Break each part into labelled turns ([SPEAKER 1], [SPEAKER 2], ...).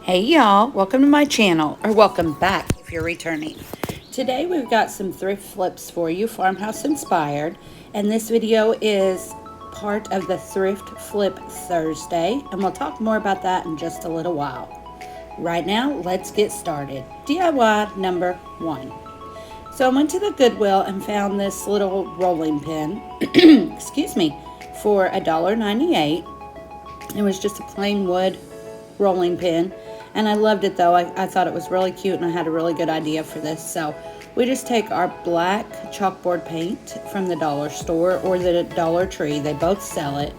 [SPEAKER 1] Hey y'all, welcome to my channel, or welcome back if you're returning. Today we've got some thrift flips for you, Farmhouse inspired, and this video is part of the Thrift Flip Thursday, and we'll talk more about that in just a little while. Right now, let's get started. DIY number 1. So I went to the Goodwill and found this little rolling pin, excuse me, for $1.98. It was just a plain wood rolling pin, and I loved it though. I thought it was really cute, and I had a really good idea for this. So we just take our black chalkboard paint from the dollar store or the Dollar Tree, they both sell it,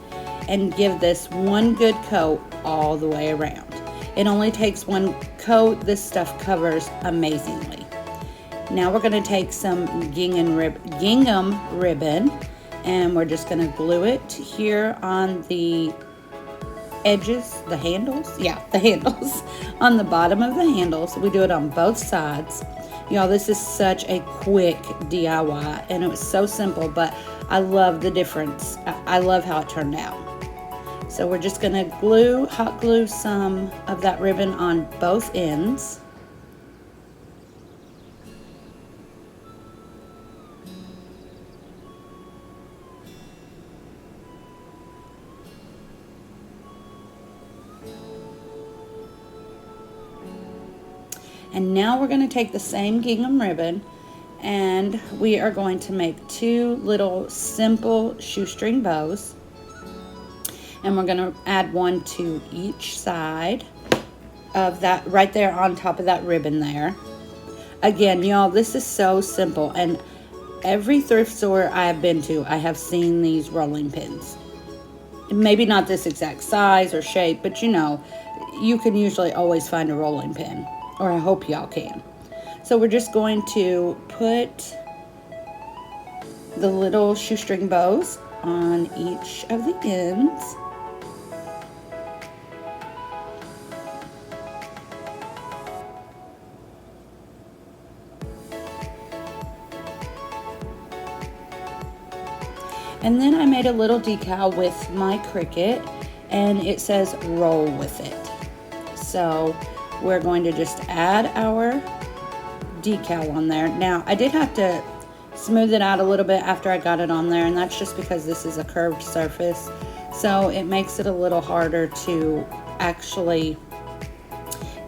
[SPEAKER 1] and give this one good coat all the way around. It only takes one coat. This stuff covers amazingly. Now we're going to take some gingham ribbon, and we're just going to glue it here on the edges, the handles, the handles on the bottom of the handles. We do it on both sides. Y'all, this is such a quick DIY, and it was so simple, but I love the difference. I love how it turned out. So we're just gonna hot glue some of that ribbon on both ends. And now we're going to take the same gingham ribbon, and we are going to make two little simple shoestring bows. And we're going to add one to each side of that, right there on top of that ribbon there. Again, y'all, this is so simple. And every thrift store I have been to, I have seen these rolling pins. Maybe not this exact size or shape, but you know, you can usually always find a rolling pin. Or I hope y'all can. So we're just going to put the little shoestring bows on each of the ends. And then I made a little decal with my Cricut, and it says roll with it. So we're going to just add our decal on there. Now, I did have to smooth it out a little bit after I got it on there, and that's just because this is a curved surface. So it makes it a little harder to actually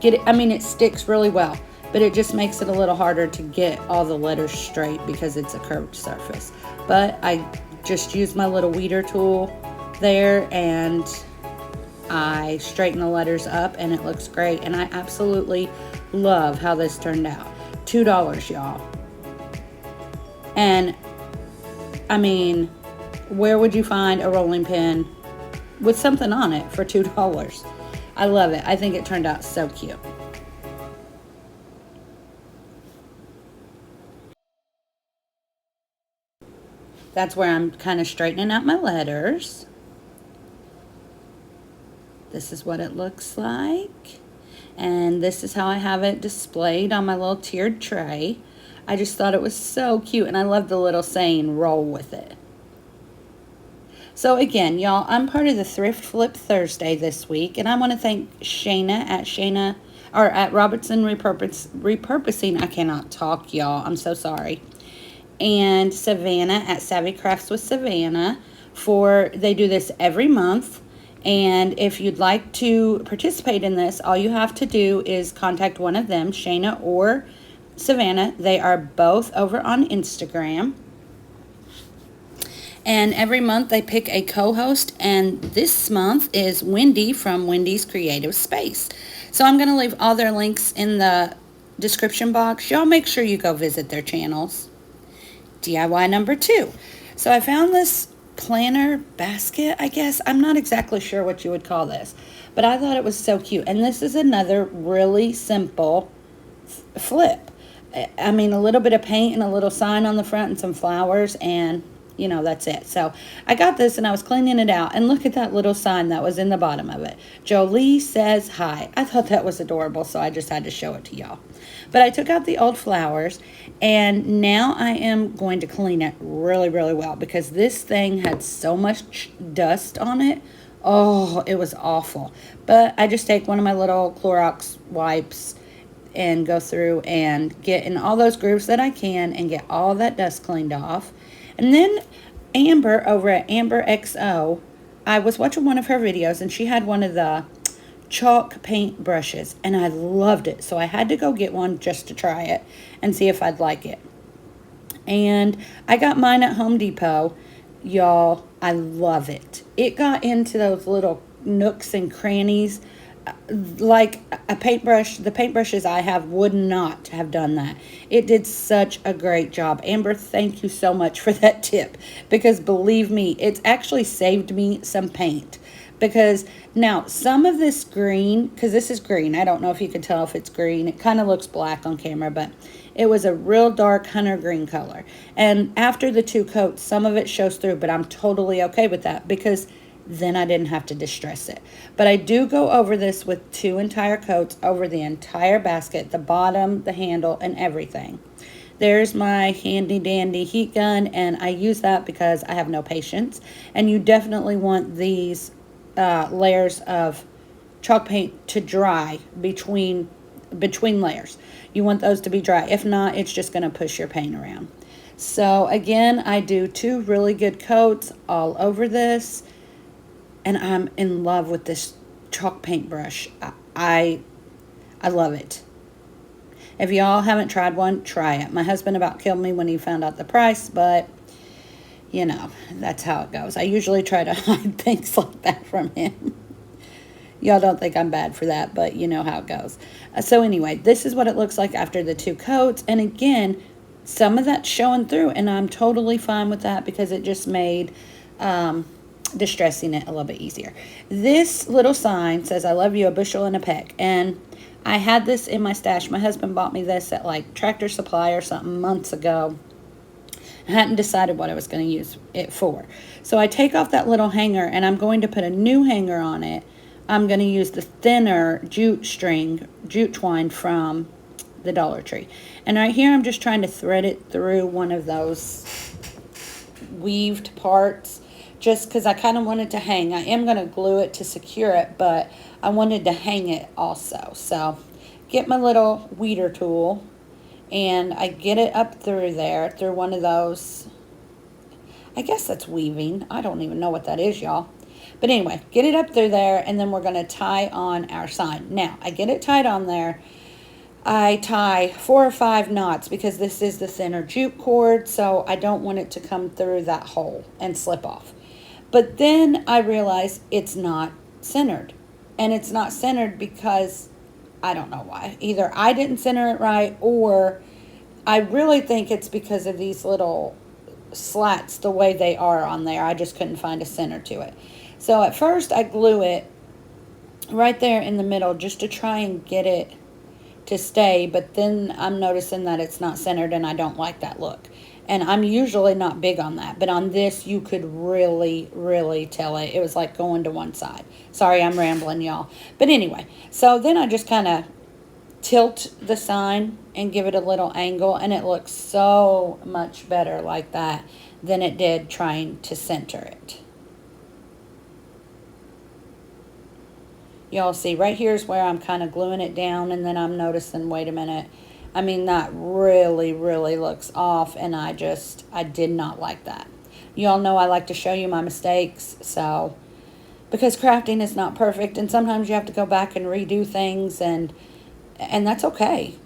[SPEAKER 1] get it. I mean, it sticks really well, but it just makes it a little harder to get all the letters straight because it's a curved surface. But I just used my little weeder tool there, and I straighten the letters up, and it looks great. And I absolutely love how this turned out. $2, y'all. And I mean, where would you find a rolling pin with something on it for $2? I love it. I think it turned out so cute. That's where I'm kind of straightening out my letters. This is what it looks like. And this is how I have it displayed on my little tiered tray. I just thought it was so cute, and I love the little saying, roll with it. So again, y'all, I'm part of the Thrift Flip Thursday this week, and I want to thank Shayna at Robertson Repurposing. I cannot talk, y'all. I'm so sorry. And Savannah at Savvy Crafts with Savannah they do this every month. And if you'd like to participate in this, all you have to do is contact one of them, Shayna or Savannah. They are both over on Instagram. And every month they pick a co-host, and this month is Wendy from Wendy's Creative Space. So I'm going to leave all their links in the description box. Y'all make sure you go visit their channels. DIY number 2. So I found this planner basket, I guess. I'm not exactly sure what you would call this, but I thought it was so cute. And this is another really simple flip. I mean, a little bit of paint and a little sign on the front and some flowers, and you know, that's it. So I got this, and I was cleaning it out, and look at that little sign that was in the bottom of it. Jolie says hi. I thought that was adorable, so I just had to show it to y'all. But I took out the old flowers, and now I am going to clean it really, really well, because this thing had so much dust on it. Oh, it was awful. But I just take one of my little Clorox wipes and go through and get in all those grooves that I can and get all that dust cleaned off. And then Amber over at Amber XO, I was watching one of her videos and she had one of the chalk paint brushes and I loved it. So I had to go get one just to try it and see if I'd like it. And I got mine at Home Depot. Y'all, I love it. It got into those little nooks and crannies like a paintbrush. The paintbrushes I have would not have done that. It did such a great job. Amber, thank you so much for that tip, because believe me, it's actually saved me some paint. Because now some of this green, because this is green, I don't know if you can tell if it's green. It kind of looks black on camera, but it was a real dark hunter green color. And after the 2 coats, some of it shows through, but I'm totally okay with that because then I didn't have to distress it. But I do go over this with 2 entire coats over the entire basket, the bottom, the handle, and everything. There's my handy dandy heat gun, and I use that because I have no patience. And you definitely want these layers of chalk paint to dry between layers. You want those to be dry. If not, it's just going to push your paint around. So again, I do 2 really good coats all over this, and I'm in love with this chalk paint brush. I love it. If y'all haven't tried one, try it. My husband about killed me when he found out the price, but you know, that's how it goes. I usually try to hide things like that from him. Y'all don't think I'm bad for that, but you know how it goes. So anyway, this is what it looks like after the 2 coats. And again, some of that's showing through, and I'm totally fine with that because it just made distressing it a little bit easier. This little sign says, "I love you, a bushel and a peck." And I had this in my stash. My husband bought me this at like Tractor Supply or something months ago. I hadn't decided what I was going to use it for. So I take off that little hanger and I'm going to put a new hanger on it. I'm going to use the thinner jute twine from the Dollar Tree. And right here I'm just trying to thread it through one of those weaved parts just because I kind of wanted to hang. I am going to glue it to secure it, but I wanted to hang it also. So get my little weeder tool and I get it up through there, through one of those, I guess that's weaving. I don't even know what that is, y'all. But anyway, get it up through there, and then we're going to tie on our sign. Now, I get it tied on there. I tie 4 or 5 knots because this is the thinner jute cord, so I don't want it to come through that hole and slip off. But then I realize it's not centered. And it's not centered because I don't know why. Either I didn't center it right, or I really think it's because of these little slats the way they are on there. I just couldn't find a center to it. So at first I glue it right there in the middle just to try and get it to stay, but then I'm noticing that it's not centered and I don't like that look. And I'm usually not big on that, but on this you could really, really tell it. It was like going to one side. Sorry, I'm rambling, y'all. But anyway, so then I just kind of tilt the sign and give it a little angle, and it looks so much better like that than it did trying to center it. Y'all see, right here is where I'm kind of gluing it down, and then I'm noticing, wait a minute, I mean, that really, really looks off, and I did not like that. Y'all know I like to show you my mistakes, so, because crafting is not perfect, and sometimes you have to go back and redo things, and that's okay,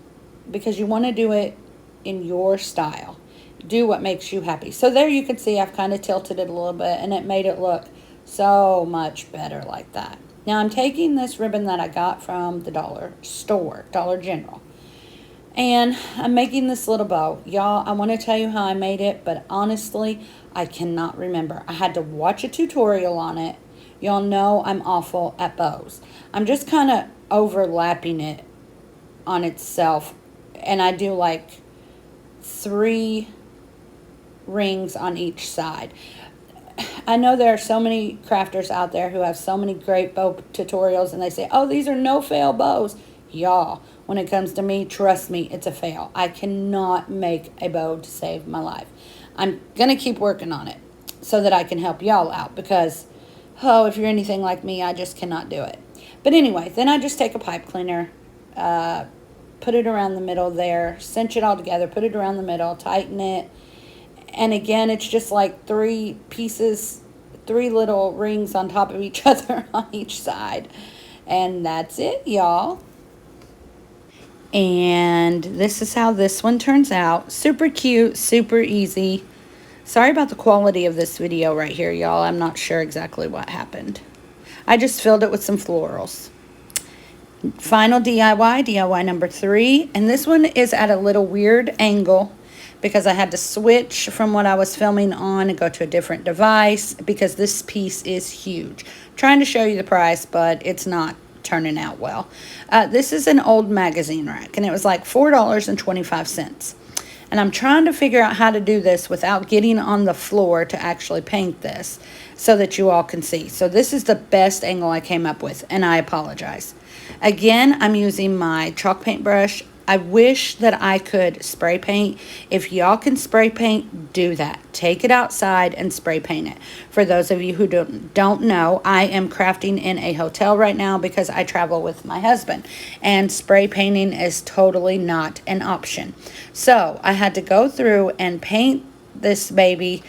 [SPEAKER 1] because you want to do it in your style. Do what makes you happy. So there you can see I've kind of tilted it a little bit, and it made it look so much better like that. Now I'm taking this ribbon that I got from the dollar store, Dollar General, and I'm making this little bow. Y'all, I want to tell you how I made it, but honestly, I cannot remember. I had to watch a tutorial on it. Y'all know I'm awful at bows. I'm just kind of overlapping it on itself, and I do like 3 rings on each side. I know there are so many crafters out there who have so many great bow tutorials, and they say, oh, these are no-fail bows. Y'all, when it comes to me, trust me, it's a fail. I cannot make a bow to save my life. I'm going to keep working on it so that I can help y'all out, because Oh, if you're anything like me, I just cannot do it. But anyway, then I just take a pipe cleaner, put it around the middle there, cinch it all together, put it around the middle, tighten it. And again, it's just like three pieces, three little rings on top of each other on each side. And that's it, y'all. And this is how this one turns out. Super cute, super easy. Sorry about the quality of this video right here, y'all. I'm not sure exactly what happened. I just filled it with some florals. Final DIY number 3. And this one is at a little weird angle because I had to switch from what I was filming on and go to a different device because this piece is huge. I'm trying to show you the price, but it's not turning out well. This is an old magazine rack, and it was like $4.25. And I'm trying to figure out how to do this without getting on the floor to actually paint this so that you all can see. So this is the best angle I came up with, and I apologize. Again, I'm using my chalk paint brush. I wish that I could spray paint. If y'all can spray paint, do that. Take it outside and spray paint it. For those of you who don't know, I am crafting in a hotel right now because I travel with my husband. And spray painting is totally not an option. So I had to go through and paint this baby,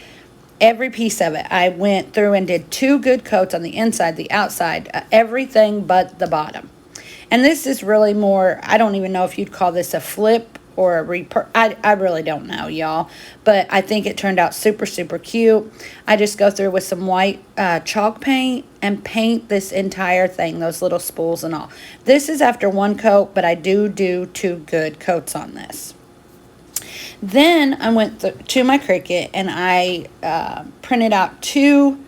[SPEAKER 1] every piece of it. I went through and did 2 good coats on the inside, the outside, everything but the bottom. And this is really more, I don't even know if you'd call this a flip or a I really don't know, y'all. But I think it turned out super, super cute. I just go through with some white chalk paint and paint this entire thing, those little spools and all. This is after 1 coat, but I do 2 good coats on this. Then I went to my Cricut and I printed out 2,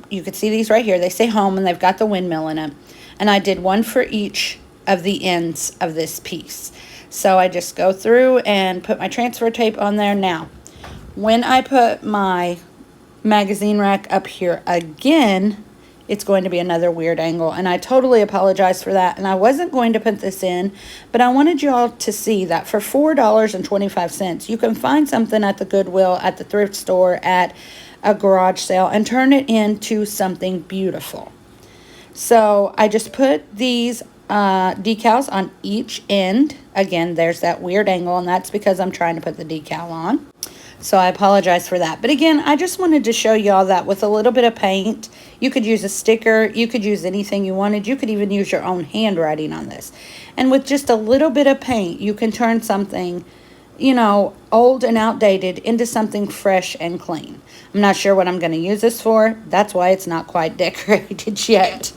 [SPEAKER 1] you can see these right here. They say home and they've got the windmill in them. And I did 1 for each of the ends of this piece. So I just go through and put my transfer tape on there. Now, when I put my magazine rack up here again, it's going to be another weird angle. And I totally apologize for that. And I wasn't going to put this in, but I wanted y'all to see that for $4.25, you can find something at the Goodwill, at the thrift store, at a garage sale, and turn it into something beautiful. So I just put these decals on each end. Again, there's that weird angle, and that's because I'm trying to put the decal on. So I apologize for that. But again, I just wanted to show y'all that with a little bit of paint, you could use a sticker, you could use anything you wanted. You could even use your own handwriting on this. And with just a little bit of paint, you can turn something, you know, old and outdated into something fresh and clean. I'm not sure what I'm going to use this for. That's why it's not quite decorated yet.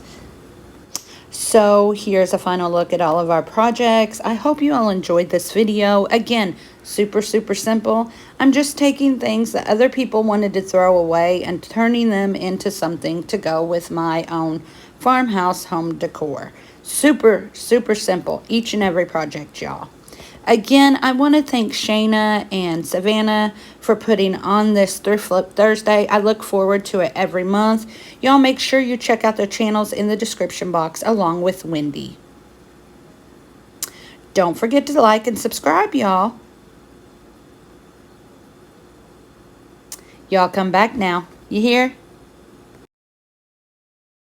[SPEAKER 1] So here's a final look at all of our projects. I hope you all enjoyed this video. Again, super, super simple. I'm just taking things that other people wanted to throw away and turning them into something to go with my own farmhouse home decor. Super, super simple, each and every project, y'all. Again, I want to thank Shayna and Savannah for putting on this Thrift Flip Thursday. I look forward to it every month. Y'all make sure you check out their channels in the description box along with Wendy. Don't forget to like and subscribe, y'all. Y'all come back now. You hear?